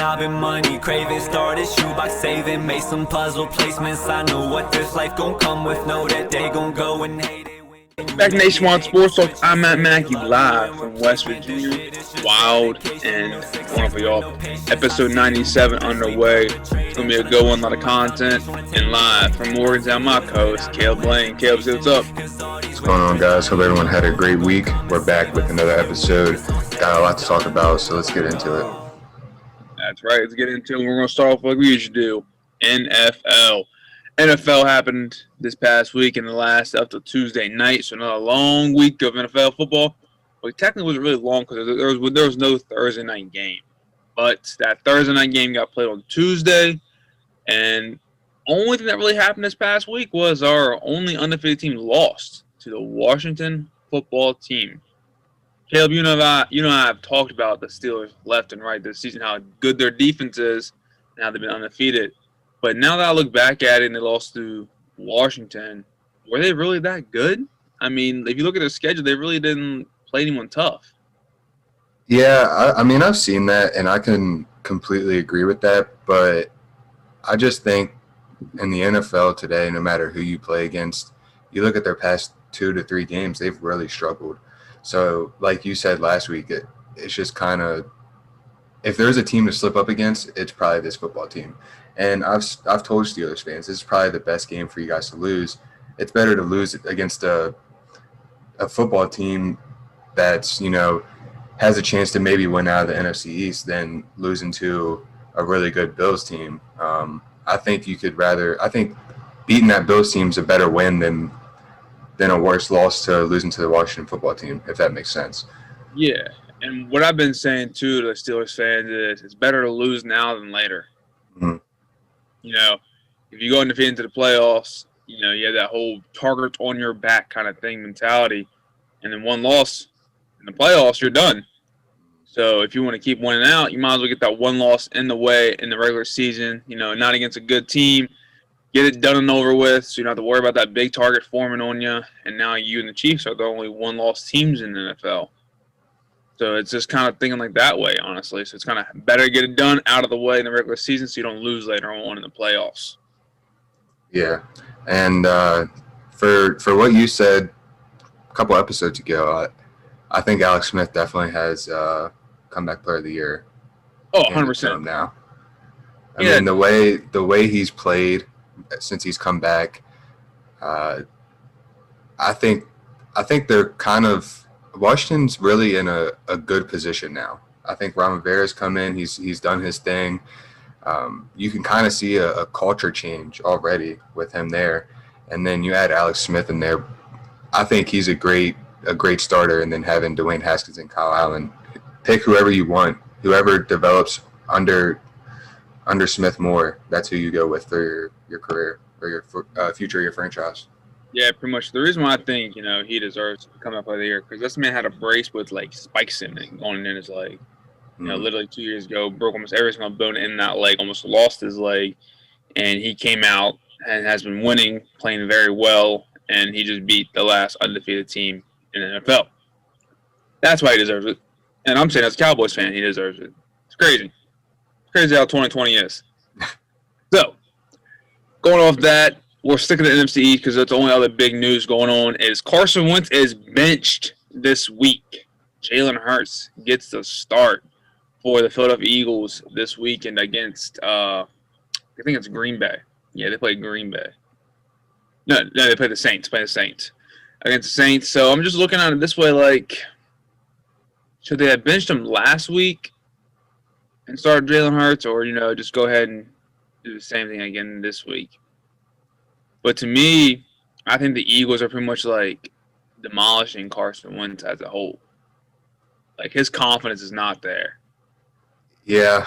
I've been money craving, started shoebox saving, made some puzzle placements. I know what this life gon' come with, know that they gon' go and hate it. Back Nationwide Sports Talk, I'm Matt Mackey live from West Virginia. Wild and wonderful, y'all. Episode 97 underway. It's going to be a good one, a lot of content. And live from Morgantown, my co-host, Caleb Blaine. Caleb, what's up? What's going on, guys? Hope everyone had a great week. We're back with another episode. Got a lot to talk about, so let's get into it. That's right. Let's get into it. We're going to start off like we usually do. NFL. NFL happened this past week and the last up to Tuesday night, so another long week of NFL football. Well, technically it wasn't really long because there was no Thursday night game. But that Thursday night game got played on Tuesday, and only thing that really happened this past week was our only undefeated team lost to the Washington football team. Caleb, you know I've talked about the Steelers left and right this season, how good their defense is, and how they've been undefeated. But now that I look back at it and they lost to Washington, were they really that good? I mean, if you look at their schedule, they really didn't play anyone tough. Yeah, I mean, I've seen that, and I can completely agree with that. But I just think in the NFL today, no matter who you play against, you look at their past 2 to 3 games, they've really struggled. So, like you said last week, it's just kind of – if there's a team to slip up against, it's probably this football team. And I've told Steelers fans, this is probably the best game for you guys to lose. It's better to lose against a football team that's, has a chance to maybe win out of the NFC East than losing to a really good Bills team. I think beating that Bills team is a better win than a worse loss to losing to the Washington football team, if that makes sense. Yeah, and what I've been saying, too, to the Steelers fans is it's better to lose now than later. Mm-hmm. If you go undefeated into the playoffs, you have that whole target on your back kind of thing mentality. And then one loss in the playoffs, you're done. So if you want to keep winning out, you might as well get that one loss in the way in the regular season, not against a good team. Get it done and over with so you don't have to worry about that big target forming on you. And now you and the Chiefs are the only one-loss teams in the NFL. So it's just kind of thinking like that way, honestly. So it's kind of better to get it done out of the way in the regular season so you don't lose later on in the playoffs. Yeah, and for what you said a couple episodes ago, I think Alex Smith definitely has comeback player of the year. Oh, 100%. Now, I mean the way he's played since he's come back, I think they're kind of. Washington's really in a good position now. I think Ron Rivera's come in. He's done his thing. You can kind of see a culture change already with him there. And then you add Alex Smith in there. I think he's a great starter. And then having Dwayne Haskins and Kyle Allen, pick whoever you want. Whoever develops under Smith more, that's who you go with for your career or your future of your franchise. Yeah, pretty much. The reason why I think, he deserves to come up of the year, because this man had a brace with, spikes in it going in his leg. Literally 2 years ago, broke almost every single bone in that leg, almost lost his leg, and he came out and has been winning, playing very well, and he just beat the last undefeated team in the NFL. That's why he deserves it. And I'm saying as a Cowboys fan, he deserves it. It's crazy. It's crazy how 2020 is. So, going off that, we're sticking to the NFC East because that's the only other big news going on is Carson Wentz is benched this week. Jalen Hurts gets the start for the Philadelphia Eagles this weekend against, I think it's Green Bay. Yeah, they play Green Bay. No, they play the Saints. Against the Saints. So I'm just looking at it this way, should they have benched him last week and started Jalen Hurts, or, just go ahead and do the same thing again this week? But to me, I think the Eagles are pretty much demolishing Carson Wentz as a whole. His confidence is not there. Yeah,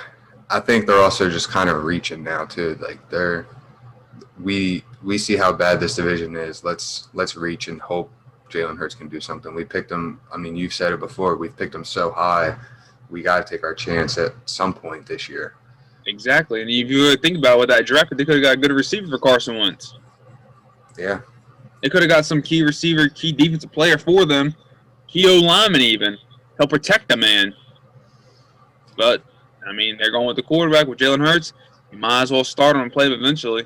I think they're also just kind of reaching now too. We see how bad this division is. Let's reach and hope Jalen Hurts can do something. We picked him. I mean, you've said it before. We've picked him so high. We got to take our chance at some point this year. Exactly, and if you really think about what that draft, they could have got a good receiver for Carson Wentz. Yeah. They could have got some key receiver, key defensive player for them, key O-lineman even, help protect the man. But I mean, they're going with the quarterback with Jalen Hurts. You might as well start him and play him eventually.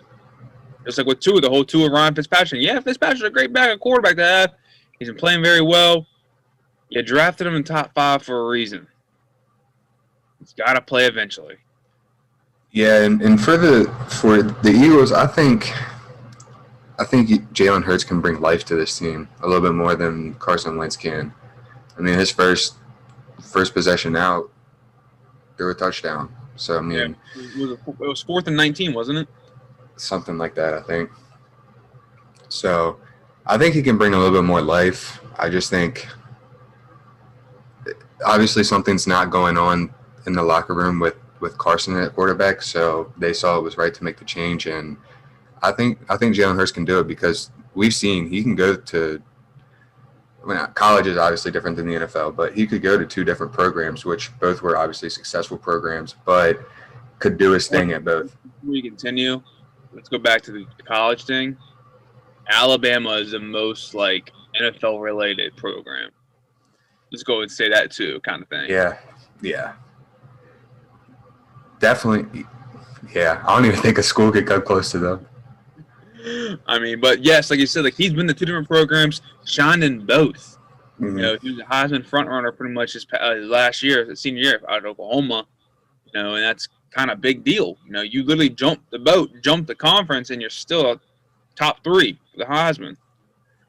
Just like with Tua, the whole Tua Ryan Fitzpatrick. Yeah, Fitzpatrick's a great backup quarterback to have. He's been playing very well. You drafted him in top 5 for a reason. He's got to play eventually. Yeah, and for the Eagles, I think Jalen Hurts can bring life to this team a little bit more than Carson Wentz can. I mean, his first possession out, threw a touchdown. So I mean, it was 4th and 19, wasn't it? Something like that, I think. So I think he can bring a little bit more life. I just think obviously something's not going on in the locker room with Carson at quarterback, so they saw it was right to make the change, and I think Jalen Hurts can do it because we've seen he can go to. I mean, college is obviously different than the NFL, but he could go to 2 different programs, which both were obviously successful programs, but could do his thing at both. Before we continue, let's go back to the college thing. Alabama is the most like NFL-related program. Let's go and say that too, kind of thing. Yeah. Definitely. Yeah, I don't even think a school could come close to them. I mean, but yes, like you said, like he's been to 2 different programs, shined in both. Mm-hmm. You know, he was a Heisman front runner pretty much his last year, his senior year out of Oklahoma. You know, and that's kind of a big deal. You know, you literally jumped the conference, and you're still a top 3 for the Heisman.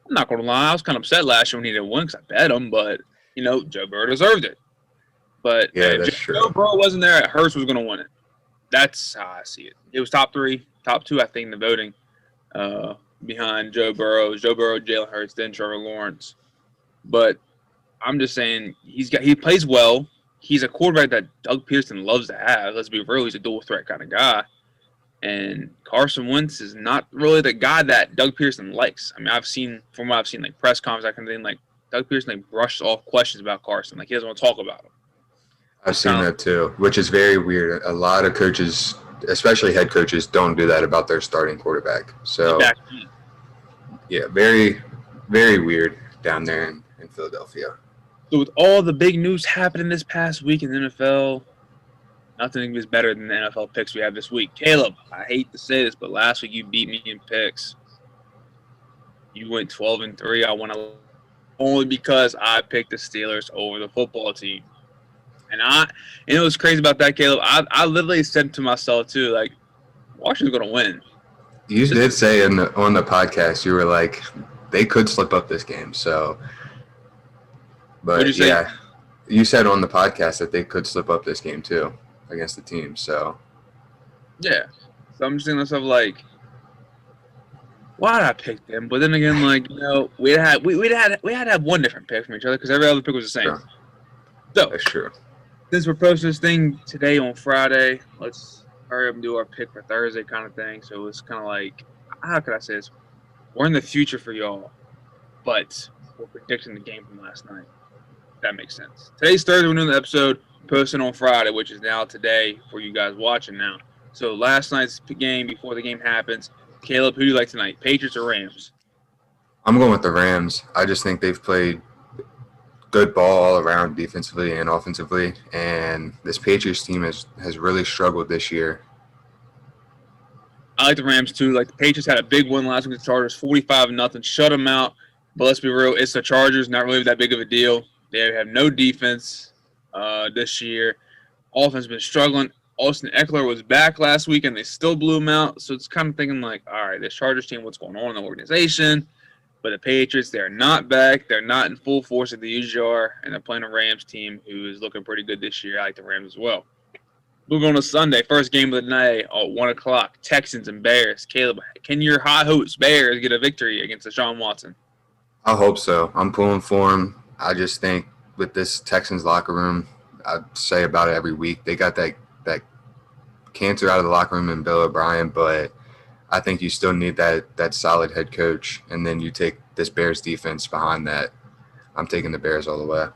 I'm not going to lie, I was kind of upset last year when he didn't win because I bet him, but, you know, Joe Burrow deserved it. But yeah, if Joe Burrow wasn't there, Hurts was going to win it. That's how I see it. It was top 3, top 2, I think, in the voting behind Joe Burrow, Jalen Hurts, then Trevor Lawrence. But I'm just saying he plays well. He's a quarterback that Doug Pearson loves to have. Let's be real, he's a dual threat kind of guy. And Carson Wentz is not really the guy that Doug Pearson likes. I mean, from what I've seen, like press conferences, that kind of thing, like Doug Pearson like brushes off questions about Carson. Like he doesn't want to talk about him. I've seen that too, which is very weird. A lot of coaches, especially head coaches, don't do that about their starting quarterback. So, yeah, very, very weird down there in Philadelphia. So with all the big news happening this past week in the NFL, nothing is better than the NFL picks we have this week. Caleb, I hate to say this, but last week you beat me in picks. You went 12-3. I won only because I picked the Steelers over the football team. And you know what's crazy about that, Caleb? I literally said to myself too, like, Washington's gonna win. You did say on the podcast, you were like, they could slip up this game. So, but yeah, you said on the podcast that they could slip up this game too against the team. So, yeah. So I'm just thinking to myself like, why did I pick them? But then again, like, you know, we had to have one different pick from each other because every other pick was the same. Sure. So that's true. Since we're posting this thing today on Friday, let's hurry up and do our pick for Thursday kind of thing. So it's kind of like, how could I say this? We're in the future for y'all, but we're predicting the game from last night. If that makes sense. Today's Thursday. We're doing the episode posting on Friday, which is now today for you guys watching now. So last night's game, before the game happens, Caleb, who do you like tonight? Patriots or Rams? I'm going with the Rams. I just think they've played good ball all around defensively and offensively, and this Patriots team has really struggled this year. I like the Rams too. Like the Patriots had a big win last week with the Chargers, 45-0, shut them out. But let's be real, it's the Chargers, not really that big of a deal. They have no defense this year. Offense has been struggling. Austin Eckler was back last week, and they still blew him out. So it's kind of thinking like, all right, this Chargers team, what's going on in the organization? But the Patriots, they're not back. They're not in full force at the usual are, and they're playing a Rams team who is looking pretty good this year. I like the Rams as well. Moving on to Sunday, first game of the night at 1 o'clock, Texans and Bears. Caleb, can your high hopes Bears get a victory against Deshaun Watson? I hope so. I'm pulling for them. I just think with this Texans locker room, I say about it every week, they got that cancer out of the locker room in Bill O'Brien, but I think you still need that solid head coach, and then you take this Bears defense behind that. I'm taking the Bears all the way.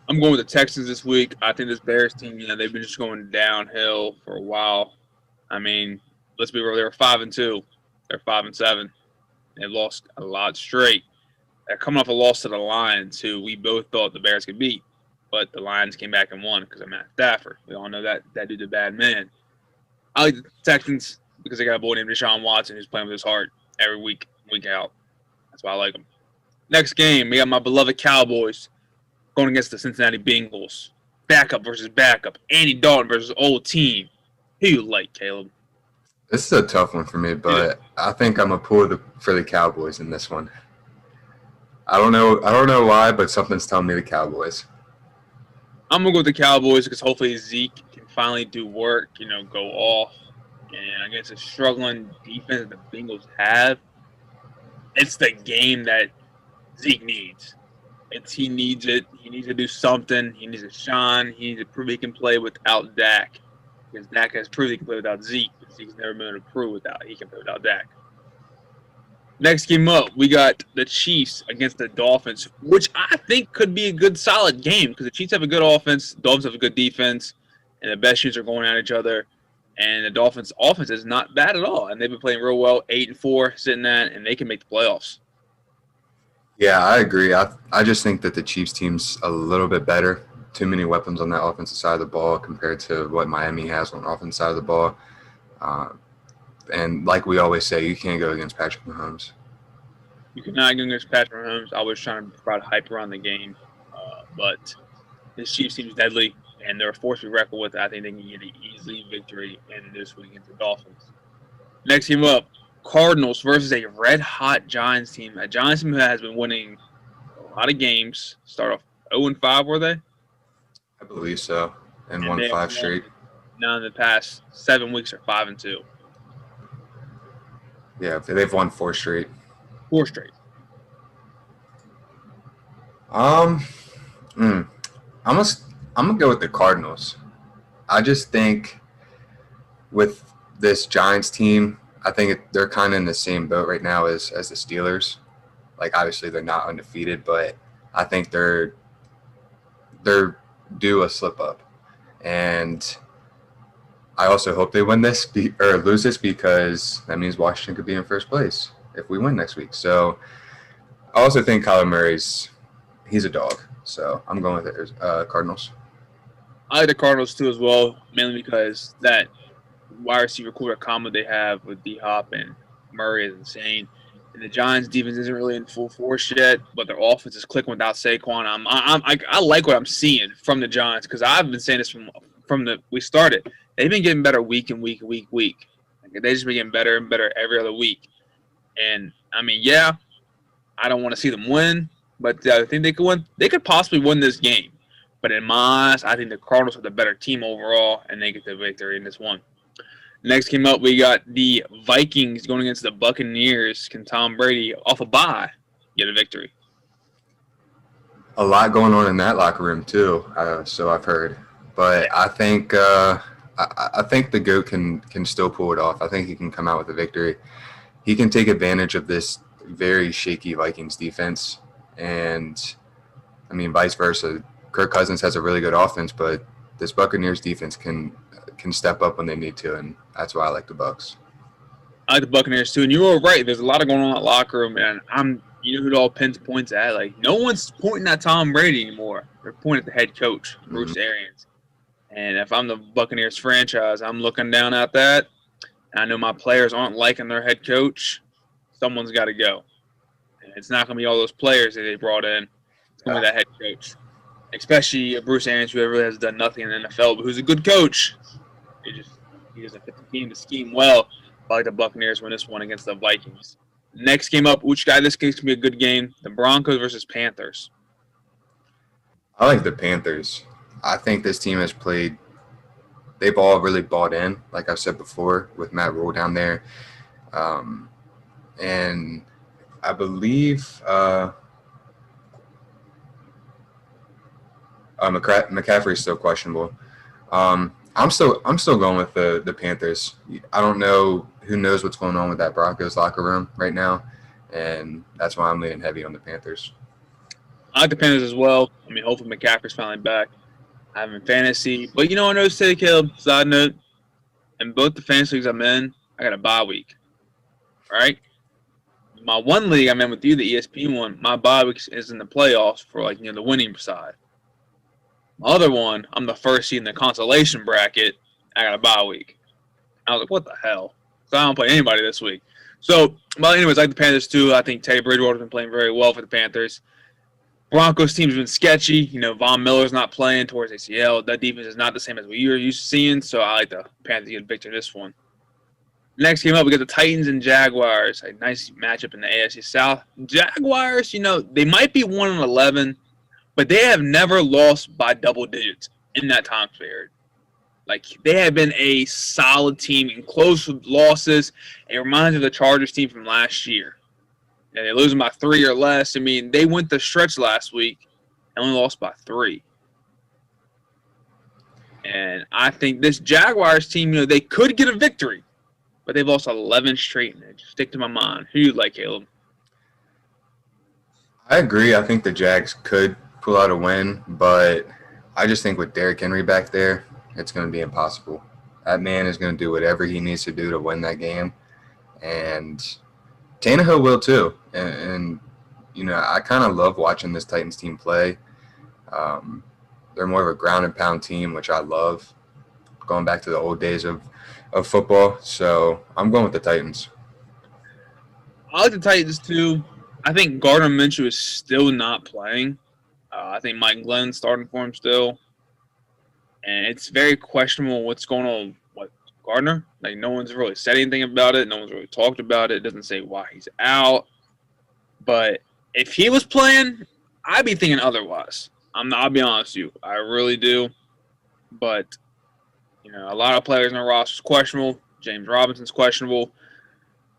I'm going with the Texans this week. I think this Bears team, they've been just going downhill for a while. I mean, let's be real, they were 5-2. They're 5-7. They've lost a lot straight. They're coming off a loss to the Lions, who we both thought the Bears could beat. but the Lions came back and won because of Matt Stafford. We all know that dude's a bad man. I like the Texans because they got a boy named Deshaun Watson who's playing with his heart every week out. That's why I like him. Next game, we got my beloved Cowboys going against the Cincinnati Bengals. Backup versus backup. Andy Dalton versus old team. Who you like, Caleb? This is a tough one for me, but I think I'm gonna pull for the Cowboys in this one. I don't know why, but something's telling me the Cowboys. I'm gonna go with the Cowboys because hopefully Zeke can finally do work, go off. And against a struggling defense that the Bengals have, it's the game that Zeke needs. He needs it. He needs to do something. He needs to shine. He needs to prove he can play without Dak. Because Dak has proved he can play without Zeke. Zeke's never been able to prove he can play without Dak. Next game up, we got the Chiefs against the Dolphins, which I think could be a good, solid game because the Chiefs have a good offense, the Dolphins have a good defense, and the best shooters are going at each other. And the Dolphins' offense is not bad at all, and they've been playing real well, 8-4, sitting at, and they can make the playoffs. Yeah, I agree. I just think that the Chiefs team's a little bit better. Too many weapons on that offensive side of the ball compared to what Miami has on the offensive side of the ball. And like we always say, you can't go against Patrick Mahomes. You cannot go against Patrick Mahomes. I was trying to provide hype around the game, but this Chiefs team is deadly, and they're a force to be reckoned with. I think they can get an easy victory in this week against the Dolphins. Next game up, Cardinals versus a red-hot Giants team. A Giants team that has been winning a lot of games. Start off 0-5, were they? I believe so, and won 5 straight. Now in the past 7 weeks are 5-2. Yeah, they've won 4 straight. 4 straight. I'm gonna go with the Cardinals. I just think with this Giants team, I think they're kind of in the same boat right now as the Steelers. Like obviously they're not undefeated, but I think they're due a slip up, and I also hope they win this or lose this because that means Washington could be in first place if we win next week. So I also think Kyler Murray's he's a dog. So I'm going with the Cardinals. I like the Cardinals too as well, mainly because that wide receiver core combo they have with D-Hop and Murray is insane. And the Giants' defense isn't really in full force yet, but their offense is clicking without Saquon. I like what I'm seeing from the Giants because I've been saying this from the we started. They've been getting better week and week. Like, they just been getting better and better every other week. And I mean, yeah, I don't want to see them win, but I think they could win. They could possibly win this game. But in my eyes, I think the Cardinals are the better team overall, and they get the victory in this one. Next game up, we got the Vikings going against the Buccaneers. Can Tom Brady, off a bye, get a victory? A lot going on in that locker room too, so I've heard. But I think I think the GOAT can still pull it off. I think he can come out with a victory. He can take advantage of this very shaky Vikings defense, and I mean vice versa. Kirk Cousins has a really good offense, but this Buccaneers defense can step up when they need to, and that's why I like the Bucs. I like the Buccaneers too, and you were right. There's a lot of going on in that locker room, and you know who it all pins points at. Like no one's pointing at Tom Brady anymore. They're pointing at the head coach, Bruce Arians. And if I'm the Buccaneers franchise, I'm looking down at that. And I know my players aren't liking their head coach. Someone's got to go, and it's not going to be all those players that they brought in. It's going to be that head coach. Especially Bruce Arians, who really has done nothing in the NFL, but who's a good coach. He doesn't fit the team to scheme well. I like the Buccaneers win this one against the Vikings. Next game up, which guy this game's going to be a good game? The Broncos versus Panthers. I like the Panthers. I think this team has played – they've all really bought in, like I've said before, with Matt Rule down there. And I believe McCaffrey's still questionable. I'm still going with the Panthers. I don't know who knows what's going on with that Broncos locker room right now, and that's why I'm leaning heavy on the Panthers. I like the Panthers as well. I mean, hopefully McCaffrey's finally back. I have him in fantasy, but I know today, Caleb. Side note: in both the fantasy leagues I'm in, I got a bye week. All right. My one league I'm in with you, the ESPN one, my bye week is in the playoffs for the winning side. My other one, I'm the first seed in the consolation bracket. I got a bye week. I was like, what the hell? So I don't play anybody this week. So, well, anyways, I like the Panthers too. I think Teddy Bridgewater's been playing very well for the Panthers. Broncos team's been sketchy. You know, Von Miller's not playing towards ACL. That defense is not the same as we were used to seeing. So I like the Panthers to get a victory this one. Next game up, we got the Titans and Jaguars. A nice matchup in the AFC South. Jaguars, you know, they might be 1-11, but they have never lost by double digits in that time period. Like, they have been a solid team in close losses. It reminds me of the Chargers team from last year. And they lose them by 3 or less. I mean, they went the stretch last week and only lost by 3. And I think this Jaguars team, you know, they could get a victory, but they've lost 11 straight, and it stick to my mind. Who you like, Caleb? I agree. I think the Jags could pull out a win, but I just think with Derrick Henry back there, it's going to be impossible. That man is going to do whatever he needs to do to win that game, and Tannehill will too. And you know, I kind of love watching this Titans team play. They're more of a ground and pound team, which I love, going back to the old days of football. So I'm going with the Titans. I like the Titans too. I think Gardner Minshew is still not playing. I think Mike Glenn's starting for him still. And it's very questionable what's going on with Gardner. Like, no one's really said anything about it. No one's really talked about it. It doesn't say why he's out. But if he was playing, I'd be thinking otherwise. I'll be honest with you. I really do. But, you know, a lot of players in the roster is questionable. James Robinson's questionable.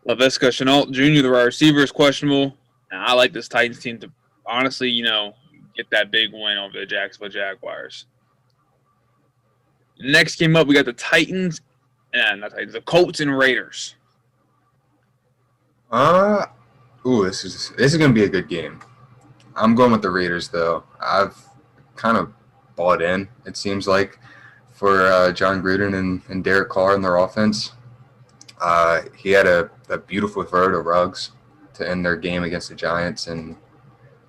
Laviska Shenault Jr., the wide receiver, is questionable. And I like this Titans team to, honestly, you know, get that big win over the Jacksonville Jaguars. Next game up, we got the Titans, and not Titans, the Colts and Raiders. This is going to be a good game. I'm going with the Raiders, though. I've kind of bought in, it seems like, for John Gruden and Derek Carr in their offense. He had a beautiful throw to Ruggs to end their game against the Giants and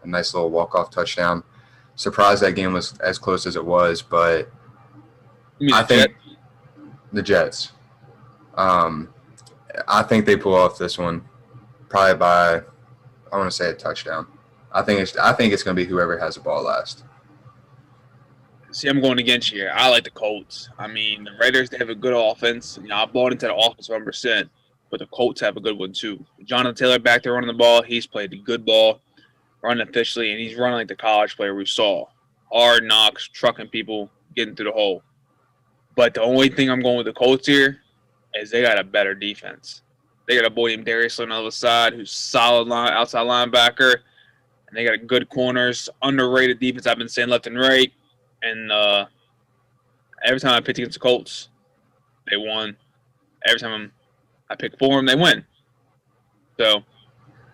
a nice little walk-off touchdown. Surprised that game was as close as it was, but I think the Jets. I think they pull off this one, probably by, I want to say, a touchdown. I think it's going to be whoever has the ball last. See, I'm going against you here. I like the Colts. I mean, the Raiders, they have a good offense. You know, I bought into the offense 100%, but the Colts have a good one too. Jonathan Taylor back there running the ball. He's played a good ball, running efficiently, and he's running like the college player we saw. Hard knocks, trucking people, getting through the hole. But the only thing I'm going with the Colts here is they got a better defense. They got a boy named Darius on the other side who's solid outside linebacker, and they got good corners, underrated defense. I've been saying left and right. And every time I picked against the Colts, they won. Every time I pick for them, they win. So,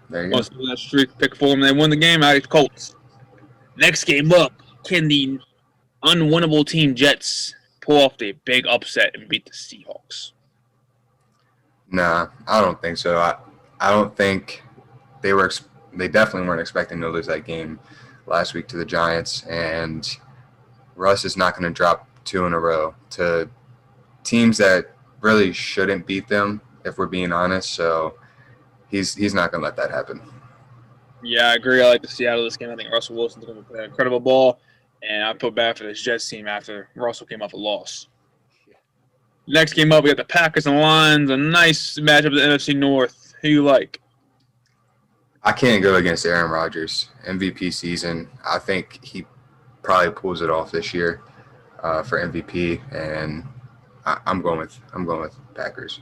once that streak, pick for them, they win the game. I like the Colts. Next game up, can the unwinnable team Jets pull off the big upset and beat the Seahawks? Nah, I don't think so. I don't think they definitely weren't expecting to lose that game last week to the Giants, and Russ is not going to drop 2 in a row to teams that really shouldn't beat them, if we're being honest. So he's not going to let that happen. Yeah, I agree. I like to see out of this game. I think Russell Wilson's going to play an incredible ball, and I feel bad for this Jets team after Russell came off a loss. Next game up, we got the Packers and Lions. A nice matchup of the NFC North. Who you like? I can't go against Aaron Rodgers. MVP season. I think he probably pulls it off this year for MVP, and I'm going with Packers.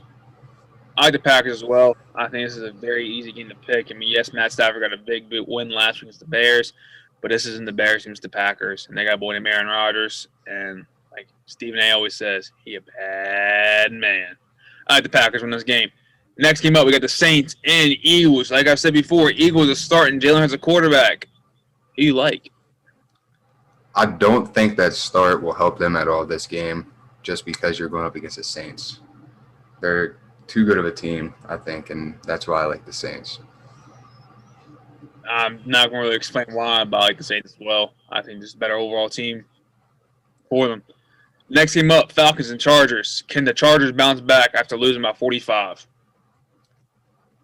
I like the Packers as well. I think this is a very easy game to pick. I mean, yes, Matt Stafford got a big win last week against the Bears, but this isn't the Bears team, it's the Packers, and they got a boy named Aaron Rodgers, and like Stephen A. always says, he a bad man. I like the Packers win this game. Next game up, we got the Saints and Eagles. Like I said before, Eagles are starting. Jalen has a quarterback. Who you like? I don't think that start will help them at all this game, just because you're going up against the Saints. They're too good of a team, I think, and that's why I like the Saints. I'm not going to really explain why, but I like the Saints as well. I think just a better overall team. for them. Next game up, Falcons and Chargers. Can the Chargers bounce back after losing by 45?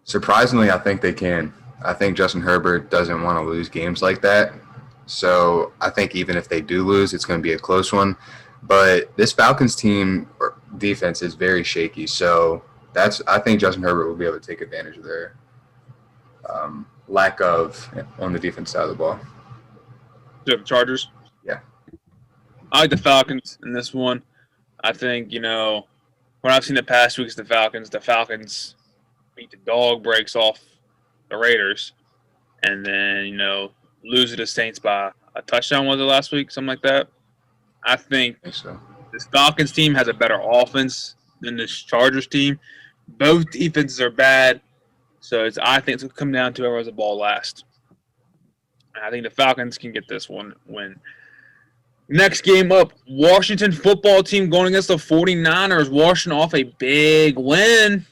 Surprisingly, I think they can. I think Justin Herbert doesn't want to lose games like that. So I think even if they do lose, it's going to be a close one. But this Falcons team or defense is very shaky. So I think Justin Herbert will be able to take advantage of their lack of on the defense side of the ball. Do you have the Chargers? Yeah. I like the Falcons in this one. I think, when I've seen the past weeks, the Falcons beat the dog breaks off the Raiders and then, lose to the Saints by a touchdown, was it last week? Something like that. I think So. this Falcons team has a better offense than this Chargers team. Both defenses are bad, so I think it's going to come down to whoever has the ball last. And I think the Falcons can get this one win. Next game up, Washington football team going against the 49ers. Washington off a big win.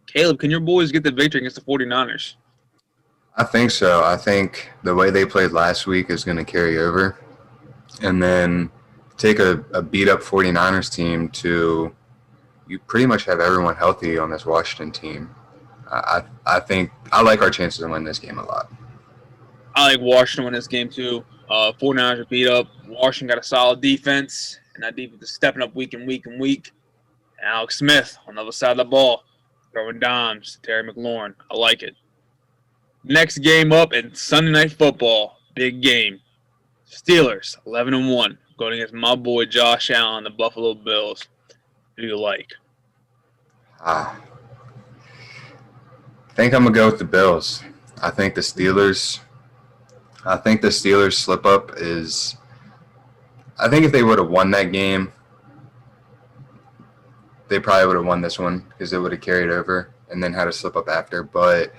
Caleb, can your boys get the victory against the 49ers? I think so. I think the way they played last week is going to carry over. And then take a beat-up 49ers team to you pretty much have everyone healthy on this Washington team. I think I like our chances to win this game a lot. I like Washington win this game too. 49ers are beat up. Washington got a solid defense, and that defense is stepping up week and week and week. And Alex Smith on the other side of the ball, throwing dimes to Terry McLaurin. I like it. Next game up in Sunday Night Football, big game. Steelers 11-1 going against my boy Josh Allen, the Buffalo Bills. Who do you like? I think I'm gonna go with the Bills. I think the Steelers slip up is. I think if they would have won that game, they probably would have won this one because they would have carried over and then had a slip up after. But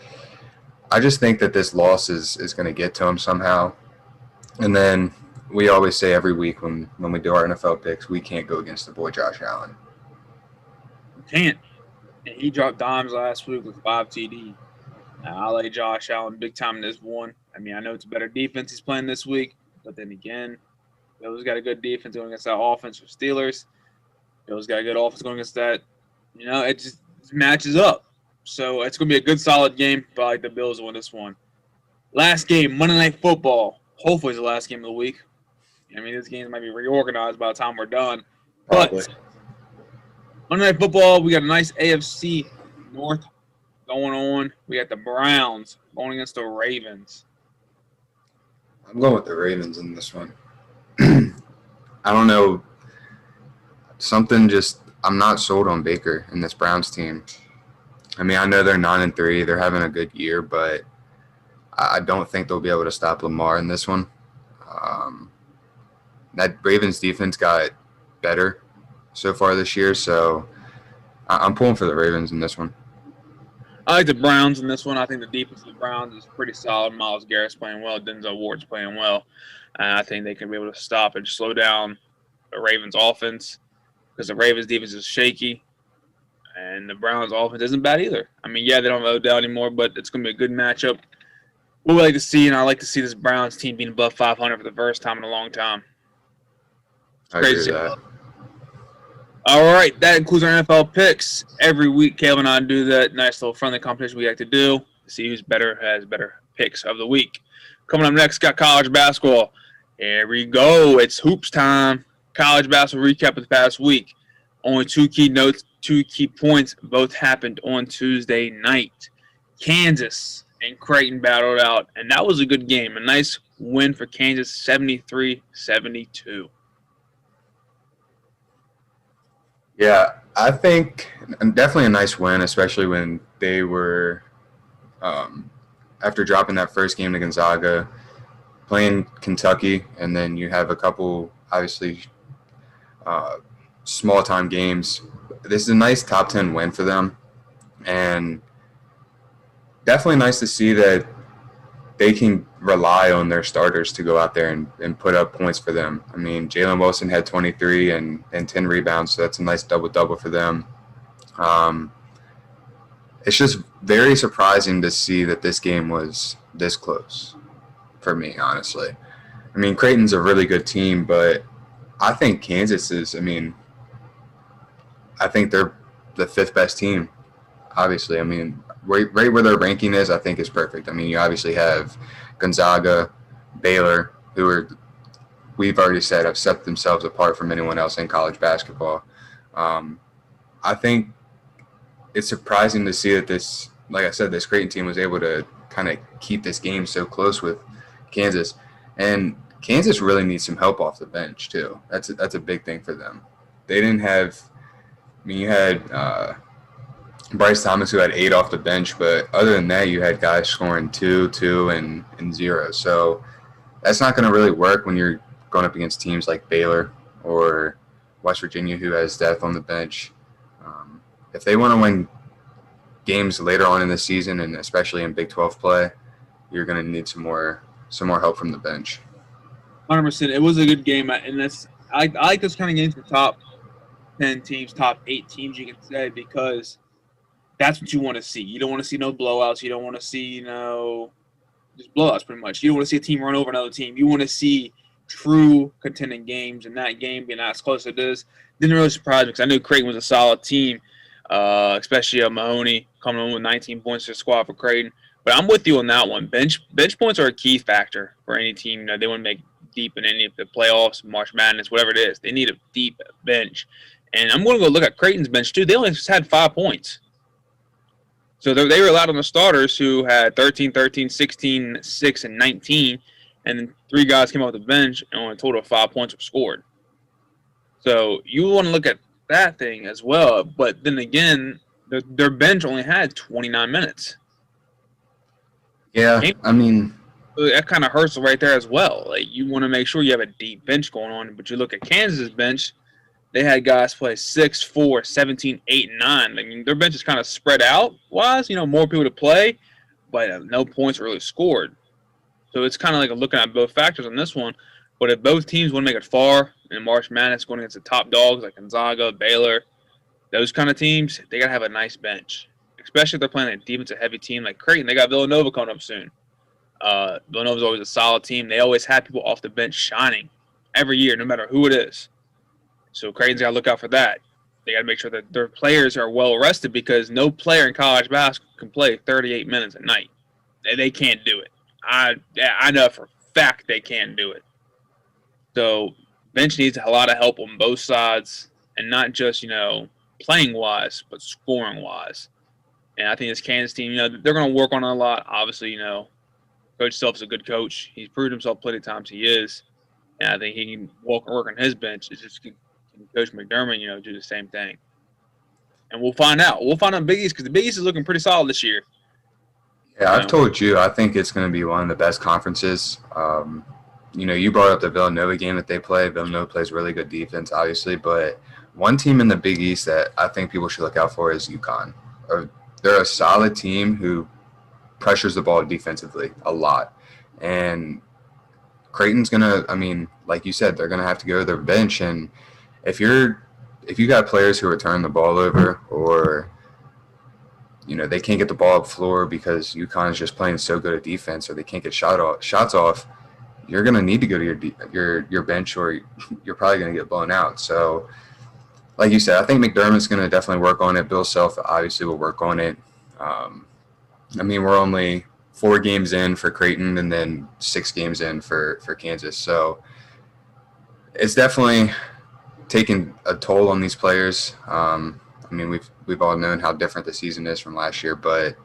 I just think that this loss is going to get to them somehow. And then we always say every week when we do our NFL picks, we can't go against the boy Josh Allen. Can't. And he dropped dimes last week with 5 TD. I like Josh Allen big time in this one. I mean, I know it's a better defense he's playing this week, but then again, Bills got a good defense going against that offense for Steelers. Bills got a good offense going against that. It just matches up. So it's going to be a good, solid game, but I like the Bills to win this one. Last game, Monday Night Football. Hopefully it's the last game of the week. I mean, this game might be reorganized by the time we're done. Probably. But Monday Night Football, we got a nice AFC North going on. We got the Browns going against the Ravens. I'm going with the Ravens in this one. I don't know. I'm not sold on Baker in this Browns team. I mean, I know they're 9-3. They're having a good year, but I don't think they'll be able to stop Lamar in this one. That Ravens defense got better so far this year, so I'm pulling for the Ravens in this one. I like the Browns in this one. I think the defense of the Browns is pretty solid. Myles Garrett's playing well. Denzel Ward's playing well. And I think they can be able to stop and slow down the Ravens' offense because the Ravens' defense is shaky. And the Browns' offense isn't bad either. I mean, yeah, they don't have Odell anymore, but it's going to be a good matchup. What we like to see, and I like to see this Browns team being above 500 for the first time in a long time. I agree with that. All right, that includes our NFL picks. Every week, Caleb and I do that nice little friendly competition we like to do to see who's has better picks of the week. Coming up next, got college basketball. Here we go. It's hoops time. College basketball recap of the past week. Only 2 key notes, 2 key points. Both happened on Tuesday night. Kansas and Creighton battled out, and that was a good game. A nice win for Kansas, 73-72. Yeah, I think definitely a nice win, especially when they were, after dropping that first game to Gonzaga, playing Kentucky, and then you have a couple, obviously, small-time games. This is a nice top 10 win for them, and definitely nice to see that they can rely on their starters to go out there and put up points for them. I mean, Jalen Wilson had 23 and 10 rebounds, so that's a nice double-double for them. It's just very surprising to see that this game was this close for me, honestly. I mean, Creighton's a really good team, but I think Kansas is. I mean, I think they're the fifth best team. Obviously, I mean, right where their ranking is, I think is perfect. I mean, you obviously have Gonzaga, Baylor, who are we've already said have set themselves apart from anyone else in college basketball. Um, I think it's surprising to see that this, like I said, this Creighton team was able to kind of keep this game so close with Kansas, and Kansas really needs some help off the bench too. That's a big thing for them. They didn't have. I mean, you had Bryce Thomas who had 8 off the bench, but other than that, you had guys scoring 2, 2, and 0. So that's not going to really work when you're going up against teams like Baylor or West Virginia who has depth on the bench. If they want to win games later on in the season, and especially in Big 12 play, you're going to need some more help from the bench. 100%. It was a good game, and I like this kind of games for top 10 teams, top 8 teams, you can say, because that's what you want to see. You don't want to see no blowouts. You don't want to see just blowouts pretty much. You don't want to see a team run over another team. You want to see true contending games, and that game being as close as it is didn't really surprise me because I knew Creighton was a solid team, especially Mahoney coming in with 19 points to the squad for Creighton. But I'm with you on that one. Bench points are a key factor for any team. They want to make deep in any of the playoffs, March Madness, whatever it is. They need a deep bench. And I'm going to go look at Creighton's bench, too. They only just had 5 points. So they relied on the starters who had 13, 16, 6, and 19. And then 3 guys came off the bench, and only a total of 5 points were scored. So you want to look at that thing as well. But then again, their bench only had 29 minutes. Yeah, I mean, that kind of hurts right there as well. Like, you want to make sure you have a deep bench going on. But you look at Kansas' bench, they had guys play 6, 4, 17, 8, and 9. I mean, their bench is kind of spread out wise, more people to play, but no points really scored. So it's kind of like looking at both factors on this one. But if both teams want to make it far in March Madness going against the top dogs like Gonzaga, Baylor, those kind of teams, they got to have a nice bench. Especially if they're playing a defensive-heavy team like Creighton. They got Villanova coming up soon. Villanova's always a solid team. They always have people off the bench shining every year, no matter who it is. So Creighton's got to look out for that. They got to make sure that their players are well rested because no player in college basketball can play 38 minutes a night. They can't do it. I know for a fact they can't do it. So bench needs a lot of help on both sides, and not just playing wise, but scoring wise. And I think this Kansas team, they're going to work on it a lot. Obviously, Coach Self's a good coach. He's proved himself plenty of times he is. And I think he can work on his bench. It's just Coach McDermott, do the same thing. And we'll find out. We'll find out Big East because the Big East is looking pretty solid this year. Yeah, I've told you, I think it's going to be one of the best conferences. You brought up the Villanova game that they play. Villanova plays really good defense, obviously. But one team in the Big East that I think people should look out for is UConn. They're a solid team who pressures the ball defensively a lot. And Creighton's going to, like you said, they're going to have to go to their bench. And if you got players who are turning the ball over or, they can't get the ball up floor because UConn is just playing so good at defense or they can't get shots off, you're going to need to go to your bench or you're probably going to get blown out. So, like you said, I think McDermott's going to definitely work on it. Bill Self obviously will work on it. We're only 4 games in for Creighton and then 6 games in for Kansas. So it's definitely taken a toll on these players. We've all known how different the season is from last year, but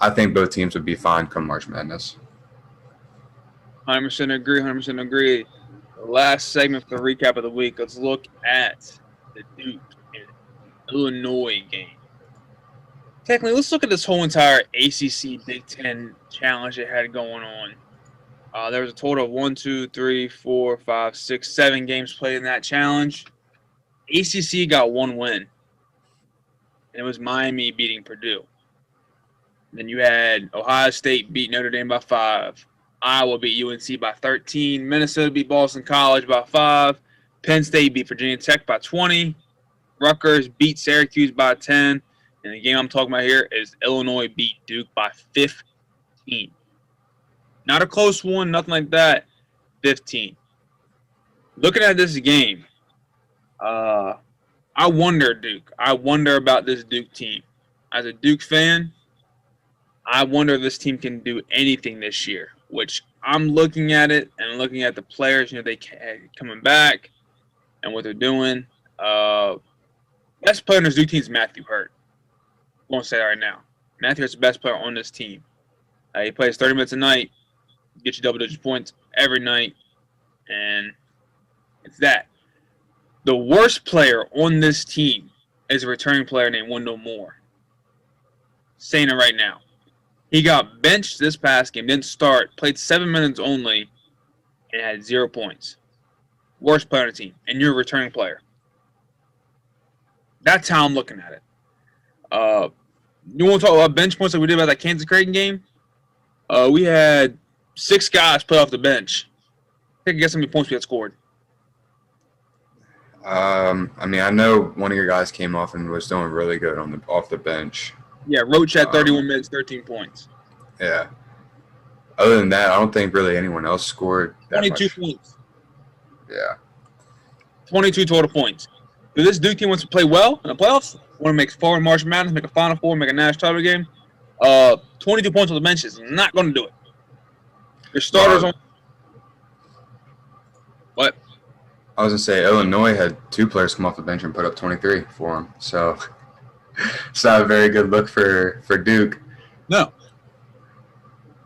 I think both teams would be fine come March Madness. 100% agree, 100% agree. The last segment for the recap of the week, let's look at the Duke and Illinois game. Technically, let's look at this whole entire ACC Big Ten challenge they had going on. There was a total of 1, 2, 3, 4, 5, 6, 7 games played in that challenge. ACC got 1 win, and it was Miami beating Purdue. Then you had Ohio State beat Notre Dame by 5. Iowa beat UNC by 13. Minnesota beat Boston College by 5. Penn State beat Virginia Tech by 20. Rutgers beat Syracuse by 10. And the game I'm talking about here is Illinois beat Duke by 15. Not a close one, nothing like that. 15. Looking at this game, I wonder, Duke. I wonder about this Duke team. As a Duke fan, I wonder if this team can do anything this year. Which I'm looking at it and looking at the players. They coming back and what they're doing. Best player on this Duke team is Matthew Hurt. I'm gonna say that right now. Matthew Hurt's the best player on this team. He plays 30 minutes a night, gets you double-digit points every night, and it's that. The worst player on this team is a returning player named Wendell Moore. Saying it right now. He got benched this past game, didn't start, played 7 minutes only, and had 0 points. Worst player on the team, and you're a returning player. That's how I'm looking at it. You want to talk about bench points like we did about that Kansas Creighton game? We had 6 guys play off the bench. Take a guess how many points we had scored. I mean, I know one of your guys came off and was doing really good off the bench. Yeah, Roach had 31 minutes, 13 points. Yeah. Other than that, I don't think really anyone else scored that 22 much. points. Yeah. 22 total points. If this Duke team wants to play well in the playoffs, want to make forward March Madness, make a Final Four, make a national title game, 22 points on the bench is not going to do it. Your starters on. What? I was going to say, Illinois had 2 players come off the bench and put up 23 for them. So it's not a very good look for Duke. No.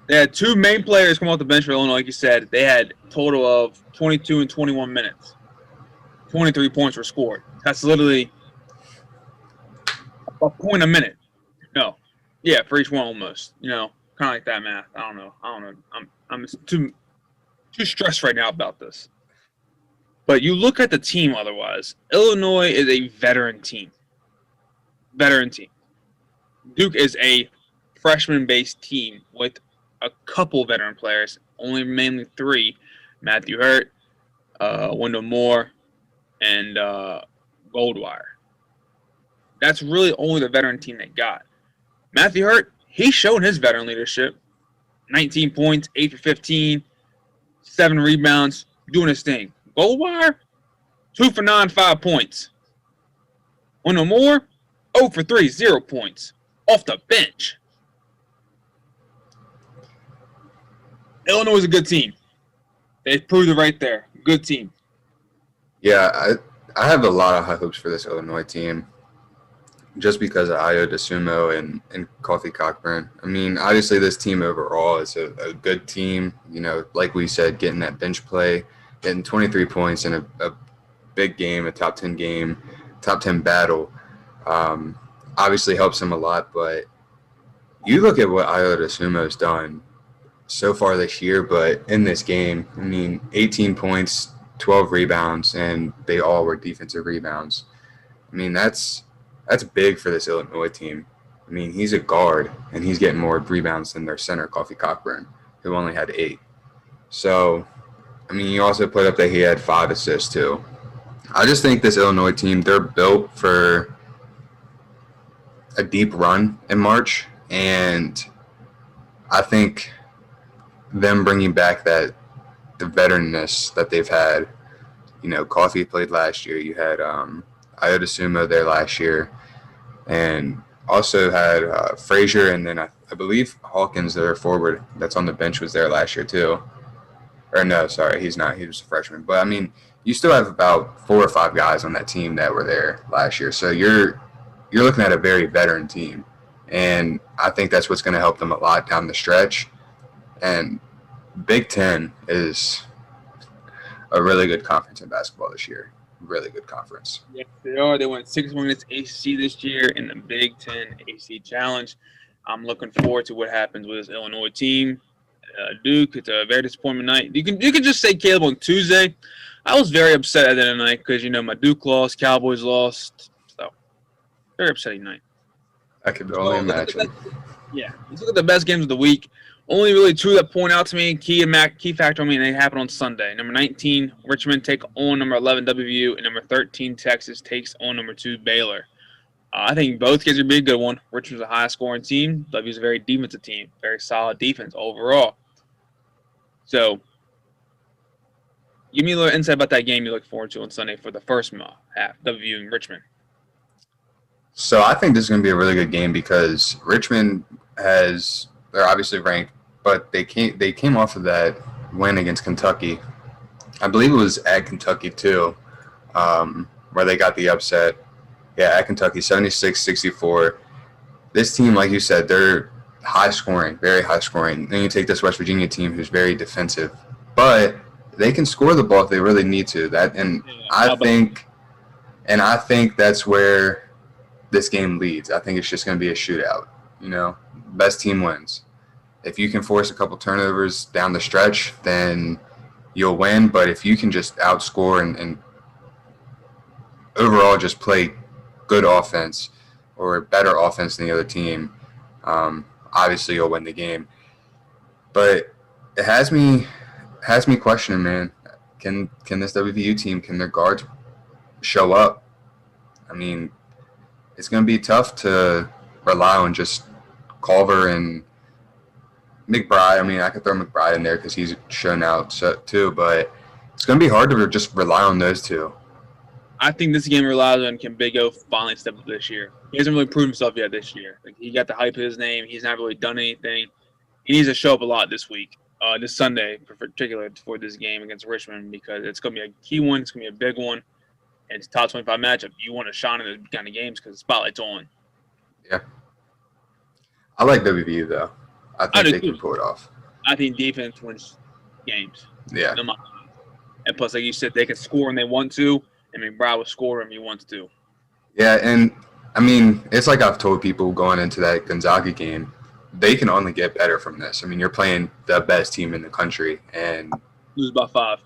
They had 2 main players come off the bench for Illinois, like you said. They had a total of 22 and 21 minutes. 23 points were scored. That's literally a point a minute. No. Yeah, for each one almost. Kind of like that math. I don't know. I'm too stressed right now about this. But you look at the team otherwise. Illinois is a veteran team. Duke is a freshman-based team with a couple veteran players, mainly 3. Matthew Hurt, Wendell Moore, and Goldwire. That's really only the veteran team they got. Matthew Hurt, he's shown his veteran leadership. 19 points, 8 for 15, 7 rebounds, doing his thing. Goldwire, 2 for 9, 5 points. Wendell Moore, 0 for 3, 0 points. Off the bench. Illinois is a good team. They proved it right there. Good team. Yeah, I have a lot of high hopes for this Illinois team just because of Ayo DeSumo and Coffee Cockburn. I mean, obviously this team overall is a good team. Like we said, getting that bench play, getting 23 points in a big game, a top 10 game, top 10 battle, obviously helps them a lot. But you look at what Ayo DeSumo has done so far this year, but in this game, I mean, 18 points, 12 rebounds, and they all were defensive rebounds. I mean, that's big for this Illinois team. I mean, he's a guard, and he's getting more rebounds than their center, Coffee Cockburn, who only had 8. So, I mean, you also put up that he had 5 assists, too. I just think this Illinois team, they're built for a deep run in March, and I think them bringing back the veteranness that they've had. Coffee played last year. You had Ayo DeSumo there last year, and also had Frazier, and then I believe Hawkins, their forward that's on the bench, was there last year too. Or no, sorry, he's not. He was a freshman. But I mean, you still have about 4 or 5 guys on that team that were there last year. So you're looking at a very veteran team, and I think that's what's going to help them a lot down the stretch. And Big Ten is a really good conference in basketball this year. Really good conference. Yes, they are. They won 6 against ACC this year in the Big Ten ACC Challenge. I'm looking forward to what happens with this Illinois team. Duke, it's a very disappointment night. You can just say, Caleb, on Tuesday, I was very upset at the end of the night because, my Duke lost, Cowboys lost. So, very upsetting night. I could only imagine. Yeah. Let's look at the best games of the week. Only really 2 that point out to me, key factor on me, and they happen on Sunday. Number 19, Richmond take on number 11, WVU, and number 13, Texas takes on number 2, Baylor. I think both games are going to be a good one. Richmond's a high-scoring team. WVU's a very defensive team, very solid defense overall. So, Give me a little insight about that game you look forward to on Sunday for the first half, WVU in Richmond. So I think this is going to be a really good game because Richmond they're obviously ranked, but they came off of that win against Kentucky. I believe it was at Kentucky too, where they got the upset. Yeah, at Kentucky, 76-64. This team, like you said, they're high scoring, very high scoring. Then you take this West Virginia team who's very defensive, but they can score the ball if they really need to. I think that's where this game leads. I think it's just going to be a shootout. Best team wins. If you can force a couple turnovers down the stretch, then you'll win. But if you can just outscore and overall just play good offense or better offense than the other team, obviously you'll win the game. But it has me questioning, man. Can this WVU team, can their guards show up? I mean, it's going to be tough to rely on just Culver and McBride. I mean, I could throw McBride in there because he's shown out too, but it's going to be hard to just rely on those two. I think this game relies on can Big O finally step up this year. He hasn't really proved himself yet this year. He got the hype of his name. He's not really done anything. He needs to show up a lot this week, this Sunday in particular for this game against Richmond because it's going to be a key one. It's going to be a big one. And it's a top 25 matchup. You want to shine in those kind of games because the spotlight's on. Yeah. I like WVU, though. I think they can pull it off. I think defense wins games. Yeah. And plus, like you said, they can score when they want to. And McBride will score when he wants to. Yeah, and, I mean, it's like I've told people going into that Gonzaga game, they can only get better from this. I mean, you're playing the best team in the country. And lose by 5.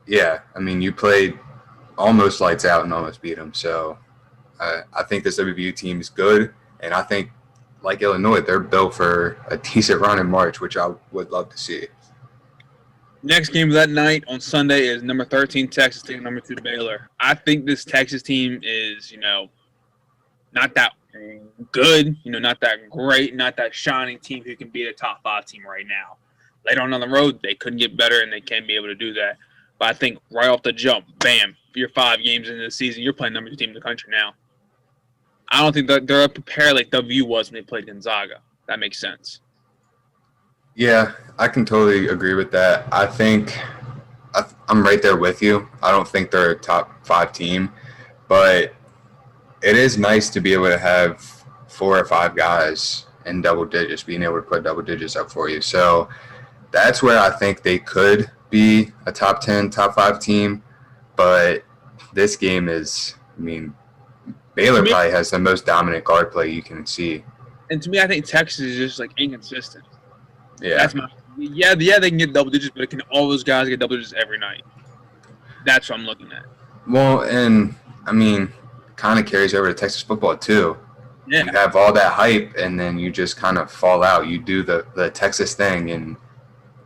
Yeah. I mean, you played almost lights out and almost beat them. So I think this WVU team is good. And I think, like Illinois, they're built for a decent run in March, which I would love to see. Next game of that night on Sunday is number 13 Texas taking number 2 Baylor. I think this Texas team is, not that good, not that great, not that shining team who can be a top 5 team right now. Later on the road, they couldn't get better, and they can be able to do that. But I think right off the jump, bam, if you're 5 games into the season, you're playing number 2 team in the country now. I don't think that they're prepared like WVU was when they played Gonzaga. That makes sense. Yeah, I can totally agree with that. I think I'm right there with you. I don't think they're a top 5 team, but it is nice to be able to have 4 or 5 guys in double digits, being able to put double digits up for you. So that's where I think they could be a top 10, top 5 team. But this game is, Baylor probably has the most dominant guard play you can see. And to me, I think Texas is just inconsistent. Yeah. They can get double digits, but can all those guys get double digits every night? That's what I'm looking at. Well, and kind of carries over to Texas football too. Yeah. You have all that hype, and then you just kind of fall out. You do the Texas thing and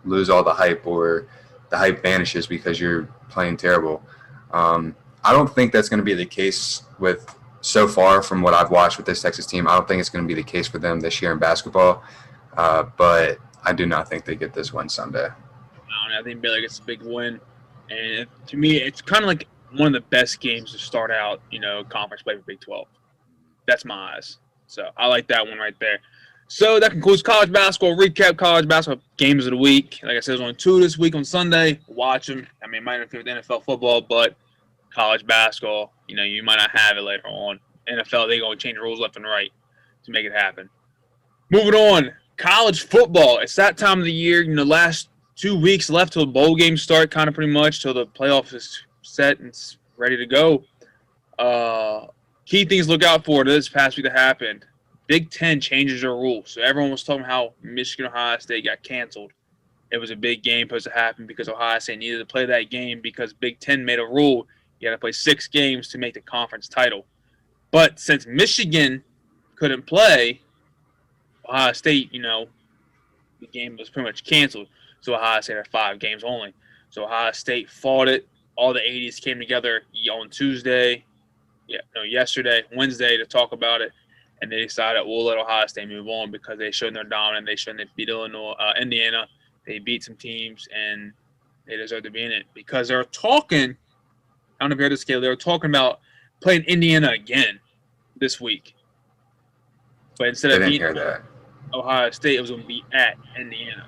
lose all the hype, or the hype vanishes because you're playing terrible. I don't think that's going to be the case so far from what I've watched with this Texas team. I don't think it's going to be the case for them this year in basketball. But I do not think they get this win Sunday. I think Baylor gets a big win. And to me, it's kind of like one of the best games to start out, conference play for Big 12. That's my eyes. So I like that one right there. So that concludes college basketball. Recap college basketball games of the week. Like I said, there's only 2 this week on Sunday. Watch them. It might interfere with NFL football, but college basketball, you might not have it later on. NFL, they're going to change rules left and right to make it happen. Moving on. College football. It's that time of the year. Last 2 weeks left till the bowl games start, kind of pretty much, till the playoffs is set and it's ready to go. Key things to look out for this past week that happened. Big Ten changes their rules. So everyone was talking how Michigan Ohio State got canceled. It was a big game supposed to happen because Ohio State needed to play that game because Big Ten made a rule. You had to play 6 games to make the conference title. But since Michigan couldn't play, Ohio State, the game was pretty much canceled. So Ohio State had 5 games only. So Ohio State fought it. All the 80s came together on Wednesday to talk about it. And they decided we'll let Ohio State move on because they showed their dominance. They showed they beat Indiana. They beat some teams. And They deserve to be in it because they're talking. I don't know if you heard this, scale. They were talking about playing Indiana again this week, but instead I of didn't beating hear that. Ohio State, it was going to be at Indiana.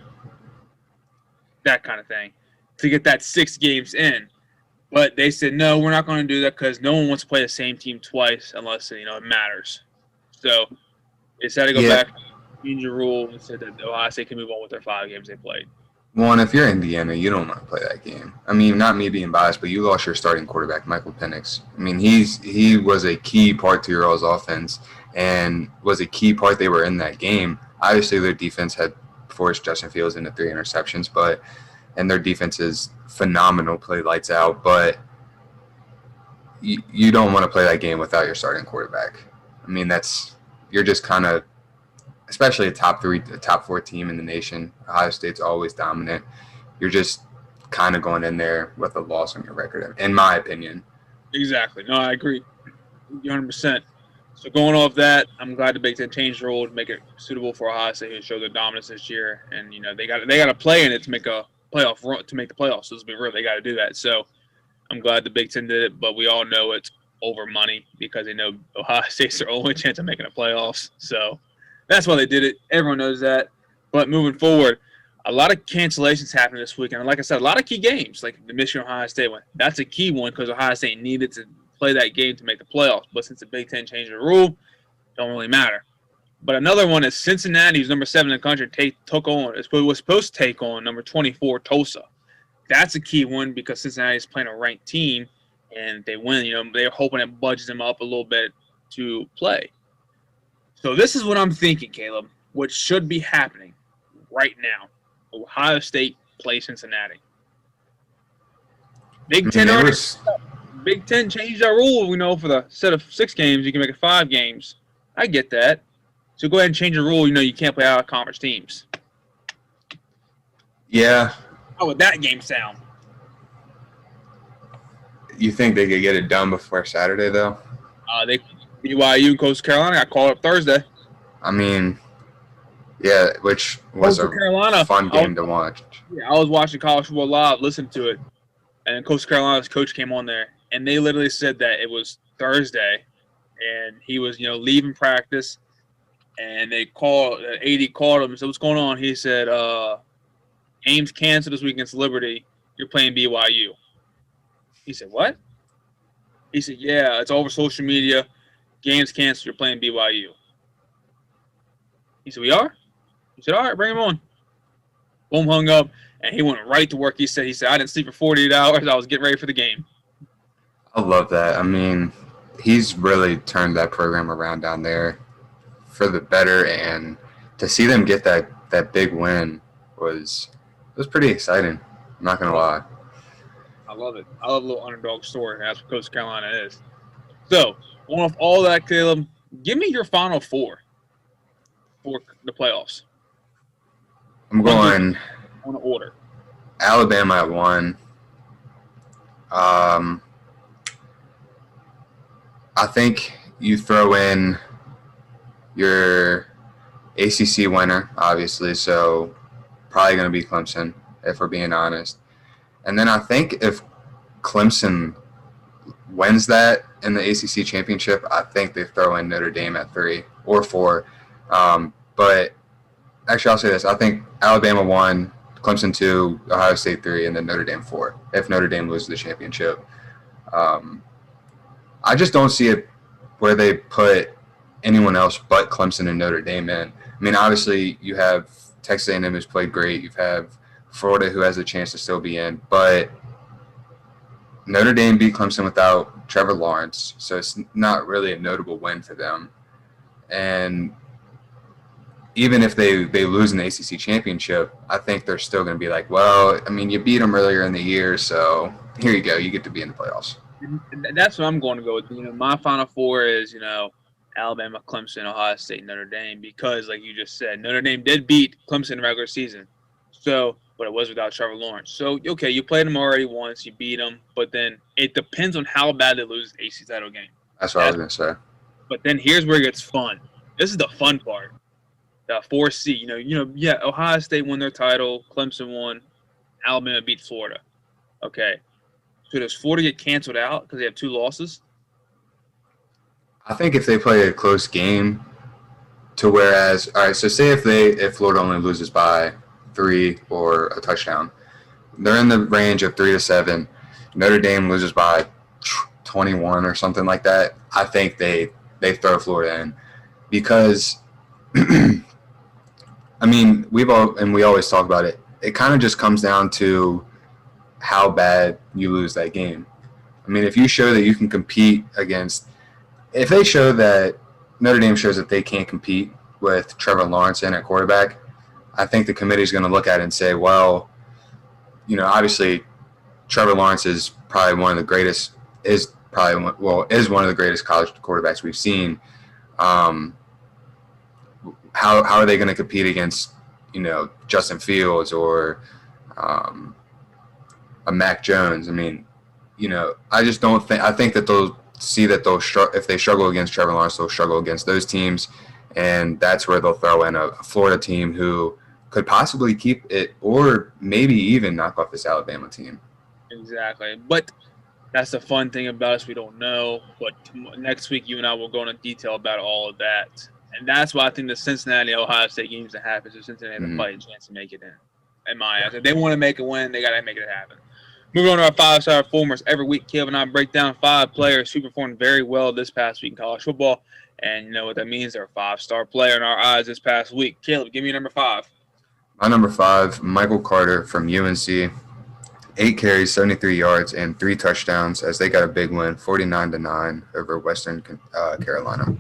That kind of thing to get that 6 games in. But they said, no, we're not going to do that because no one wants to play the same team twice unless, it matters. So they decided to go back, change the rule, and said that Ohio State can move on with their 5 games they played. Well, and if you're Indiana, you don't want to play that game. I mean, not me being biased, but you lost your starting quarterback, Michael Penix. I mean, he was a key part to your all's offense and was a key part they were in that game. Obviously, their defense had forced Justin Fields into 3 interceptions, and their defense is phenomenal, play lights out, but you don't want to play that game without your starting quarterback. I mean, you're just kind of, especially a top 4 team in the nation. Ohio State's always dominant. You're just kind of going in there with a loss on your record, in my opinion. Exactly. No, I agree. 100%. So going off that, I'm glad the Big Ten changed the rule to make it suitable for Ohio State to show their dominance this year. And they got to play in it to make a playoff run, to make the playoffs. So let's be real, they got to do that. So I'm glad the Big Ten did it, but we all know it's over money because they know Ohio State's their only chance of making the playoffs. So that's why they did it. Everyone knows that. But moving forward, a lot of cancellations happened this weekend. And like I said, a lot of key games, like the Michigan-Ohio State one. That's a key one because Ohio State needed to play that game to make the playoffs. But since the Big Ten changed the rule, it don't really matter. But another one is Cincinnati, who's number 7 in the country, was supposed to take on number 24, Tulsa. That's a key one because Cincinnati is playing a ranked team, and they win. They're hoping it budges them up a little bit to play. So this is what I'm thinking, Caleb, what should be happening right now. Ohio State plays Cincinnati. Big Ten changed that rule, for the set of 6 games, you can make it 5 games. I get that. So go ahead and change the rule, you can't play out of conference teams. Yeah. How would that game sound? You think they could get it done before Saturday, though? BYU and Coastal Carolina got called up Thursday. I mean, yeah, which was a fun game to watch. Yeah, I was watching College Football Live, listening to it, and Coastal Carolina's coach came on there, and they literally said that it was Thursday, and he was, leaving practice, and AD called him and said, "What's going on?" He said, "Game's canceled this week against Liberty. You're playing BYU." He said, "What?" He said, "Yeah, it's all over social media. Game's canceled. You're playing BYU." He said, "We are?" He said, "All right, bring him on." Boom, hung up, and he went right to work. He said, "I didn't sleep for 48 hours. I was getting ready for the game." I love that. I mean, he's really turned that program around down there for the better, and to see them get that big win was pretty exciting. I'm not gonna lie. I love it. I love a little underdog story. That's what Coastal Carolina is. So, going off all that, Caleb, give me your Final 4 for the playoffs. I'm going on order. Alabama at 1. I think you throw in your ACC winner, obviously, so probably going to be Clemson, if we're being honest. And then I think if Clemson wins that in the ACC championship, I think they throw in Notre Dame at 3 or 4. But actually, I'll say this. I think Alabama 1, Clemson 2, Ohio State 3, and then Notre Dame 4 if Notre Dame loses the championship. I just don't see it where they put anyone else but Clemson and Notre Dame in. I mean, obviously, you have Texas A&M who's played great. You have Florida who has a chance to still be in. But Notre Dame beat Clemson without Trevor Lawrence, so it's not really a notable win for them. And even if they lose in the ACC championship, I think they're still going to be like, well, I mean, you beat them earlier in the year, so here you go. You get to be in the playoffs. That's what I'm going to go with. My Final 4 is, Alabama, Clemson, Ohio State, Notre Dame, because, like you just said, Notre Dame did beat Clemson in the regular season. So, but it was without Trevor Lawrence. So, okay, you played them already once, you beat them, but then it depends on how bad they lose the ACC title game. That's what I was going to say. But then here's where it gets fun. This is the fun part. The 4C, Ohio State won their title, Clemson won, Alabama beat Florida. Okay. So does Florida get canceled out because they have 2 losses? I think if they play a close game, to whereas, all right, so say if Florida only loses by 3 or a touchdown, they're in the range of 3 to 7. Notre Dame loses by 21 or something like that. I think they throw Florida in because, I mean, we always talk about it. It kind of just comes down to how bad you lose that game. I mean, if you show that you can compete against, if they show that Notre Dame shows that they can't compete with Trevor Lawrence in at quarterback, I think the committee is going to look at it and say, well, you know, obviously Trevor Lawrence is probably one of the greatest, is one of the greatest college quarterbacks we've seen. How are they going to compete against, you know, Justin Fields or a Mac Jones? I mean, you know, I just don't think. I think that they'll see that if they struggle against Trevor Lawrence, they'll struggle against those teams, and that's where they'll throw in a Florida team who could possibly keep it, or maybe even knock off this Alabama team. Exactly, but that's the fun thing about us. We don't know, but next week you and I will go into detail about all of that, and that's why I think the Cincinnati-Ohio State games that happen, so Cincinnati has a fighting chance to make it in my eyes. If they want to make a win, they got to make it happen. Moving on to our 5-star performers. Every week, Caleb and I break down 5 players who performed very well this past week in college football. And you know what that means? They're a 5-star player in our eyes this past week. Caleb, give me your number 5. My number 5, Michael Carter from UNC. 8 carries, 73 yards, and 3 touchdowns as they got a big win, 49-9 over Western Carolina.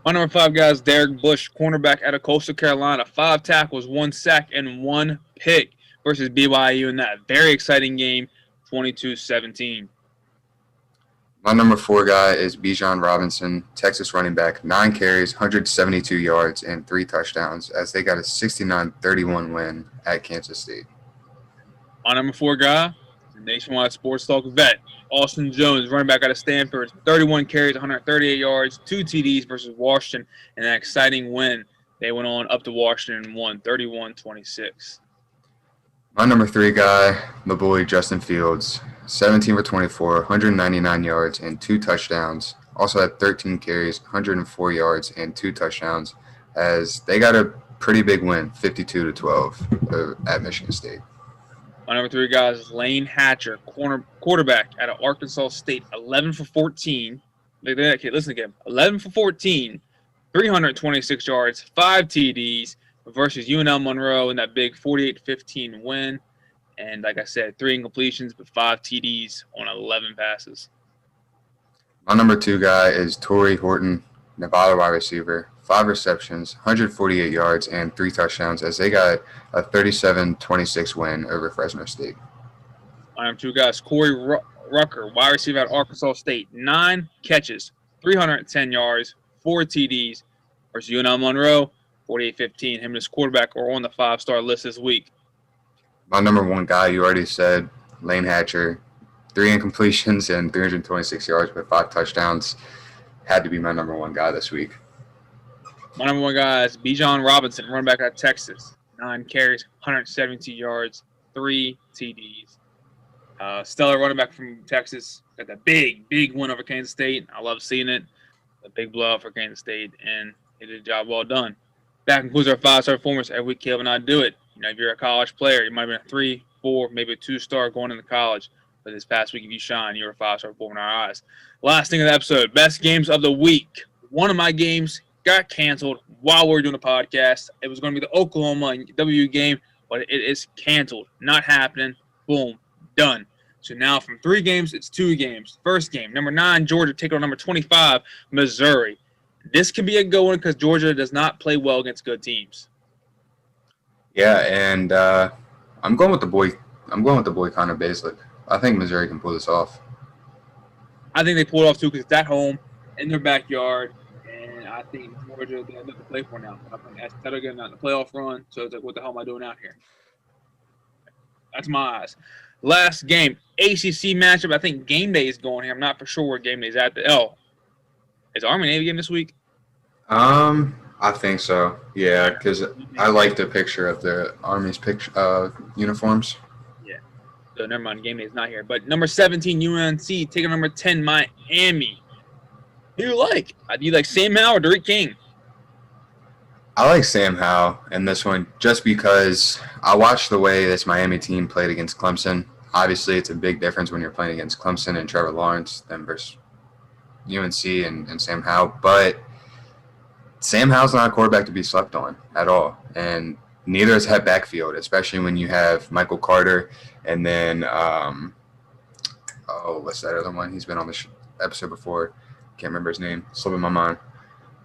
My number 5, guys, Derek Bush, cornerback out of Coastal Carolina. 5 tackles, 1 sack, and 1 pick versus BYU in that very exciting game, 22-17. My number 4 guy is Bijan Robinson, Texas running back, 9 carries, 172 yards, and 3 touchdowns as they got a 69-31 win at Kansas State. My number 4 guy, the Nationwide Sports Talk vet, Austin Jones, running back out of Stanford, 31 carries, 138 yards, 2 TDs versus Washington in an exciting win. They went on up to Washington and won 31-26. My number 3 guy, the bully Justin Fields, 17 for 24, 199 yards, and 2 touchdowns. Also had 13 carries, 104 yards, and 2 touchdowns as they got a pretty big win, 52-12 at Michigan State. My number 3 guys is Lane Hatcher, quarterback out of Arkansas State, 11 for 14. Okay, listen again. 11 for 14, 326 yards, 5 TDs versus UNL Monroe in that big 48-15 win. And like I said, 3 incompletions, but 5 TDs on 11 passes. My number 2 guy is Torrey Horton, Nevada wide receiver, 5 receptions, 148 yards, and 3 touchdowns as they got a 37-26 win over Fresno State. My number 2 guys, Corey Rucker, wide receiver out of Arkansas State, 9 catches, 310 yards, 4 TDs versus UNL Monroe, 48-15. Him and his quarterback are on the 5-star list this week. My number 1 guy, you already said, Lane Hatcher, 3 incompletions and 326 yards with 5 touchdowns. Had to be my number 1 guy this week. My number 1 guy is Bijan Robinson, running back out of Texas. 9 carries, 172 yards, 3 TDs. Stellar running back from Texas. Got that big win over Kansas State. I love seeing it. A big blowout for Kansas State, and he did a job well done. That concludes our 5-star performance. Every week, Caleb and I do it. You know, if you're a college player, you might have been a 3, 4, maybe a 2-star going into college. But this past week, if you shine, you're a 5-star performer in our eyes. Last thing of the episode, best games of the week. One of my games got canceled while we were doing the podcast. It was going to be the Oklahoma WU game, but it is canceled. Not happening. Boom. Done. So now from 3 games, it's 2 games. First game, number 9, Georgia taking on number 25, Missouri. This could be a good one because Georgia does not play well against good teams. Yeah, and I'm going with the boy Connor Baselick. I think Missouri can pull this off. I think they pull it off too because it's at home in their backyard, and I think Georgia they have nothing to play for now. I think they're getting out in the playoff run, so it's like, what the hell am I doing out here? That's my eyes. Last game, ACC matchup. I think game day is going here. I'm not for sure where game day is at. Is Army Navy game this week? I think so. Yeah, because I like the picture of the Army's uniforms. Yeah. So never mind, game day is not here. But number 17, UNC, taking number 10, Miami. Who do you like? Do you like Sam Howell or Derek King? I like Sam Howell in this one just because I watched the way this Miami team played against Clemson. Obviously, it's a big difference when you're playing against Clemson and Trevor Lawrence than versus UNC and Sam Howell. But Sam Howell's not a quarterback to be slept on at all. And neither is that backfield, especially when you have Michael Carter and then, what's that other one? He's been on the episode before. Can't remember his name. Slipping my mind.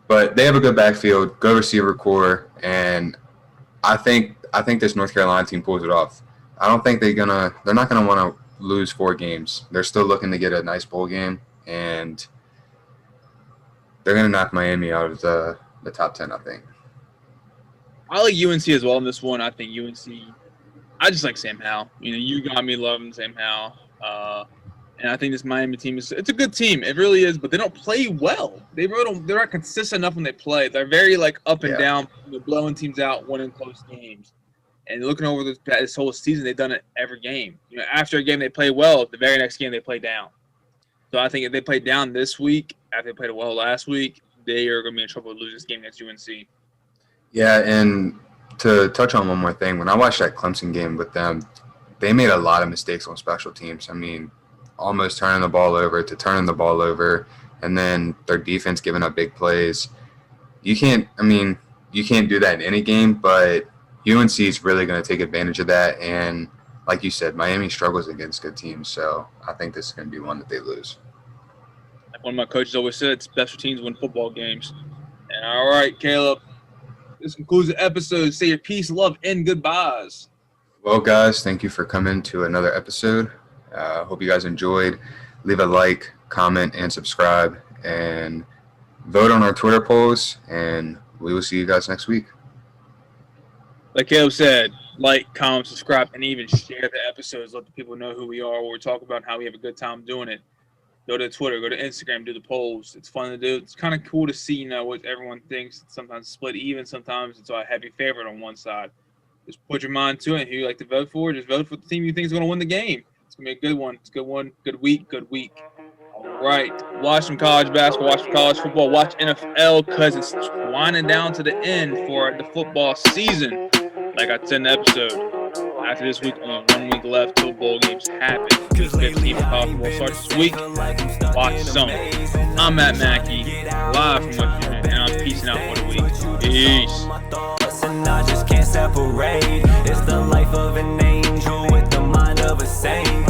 But they have a good backfield, good receiver core, and I think this North Carolina team pulls it off. I don't think they're not gonna want to lose 4 games. They're still looking to get a nice bowl game, and they're gonna knock Miami out of the top 10. I think. I like UNC as well in this one. I think UNC. I just like Sam Howell. You got me loving Sam Howell. And I think this Miami team it's a good team. It really is, but they don't play well. They're not consistent enough when they play. They're very up and down, blowing teams out, winning close games. And looking over this whole season, they've done it every game. After a game they play well, the very next game they play down. So I think if they play down this week, after they played well last week, they are going to be in trouble with losing this game against UNC. Yeah, and to touch on one more thing, when I watched that Clemson game with them, they made a lot of mistakes on special teams. I mean, almost turning the ball over to turning the ball over, and then their defense giving up big plays. You can't do that in any game, but UNC is really going to take advantage of that. And like you said, Miami struggles against good teams, so I think this is going to be one that they lose. Like one of my coaches always said, special teams win football games. And all right, Caleb, this concludes the episode. Say your peace, love, and goodbyes. Well, guys, thank you for coming to another episode. Hope you guys enjoyed. Leave a like, comment, and subscribe, and vote on our Twitter polls, and we will see you guys next week. Like Caleb said, like, comment, subscribe, and even share the episodes. Let the people know who we are, what we're talking about, and how we have a good time doing it. Go to Twitter, go to Instagram, do the polls. It's fun to do. It's kind of cool to see, what everyone thinks. Sometimes split even. Sometimes it's a heavy favorite on one side. Just put your mind to it. Who you like to vote for, just vote for the team you think is going to win the game. It's going to be a good one. It's a good one. Good week. All right. Watch some college basketball. Watch some college football. Watch NFL because it's winding down to the end for the football season. Like I said in the episode, after this week, only 1 week left till bowl games happen. The 15th college football starts this week. Watch some. I'm Matt Mackey, live from West Virginia, and I'm peacing out for the week. Peace. And I just can't separate. It's the life of an angel with the mind of a saint.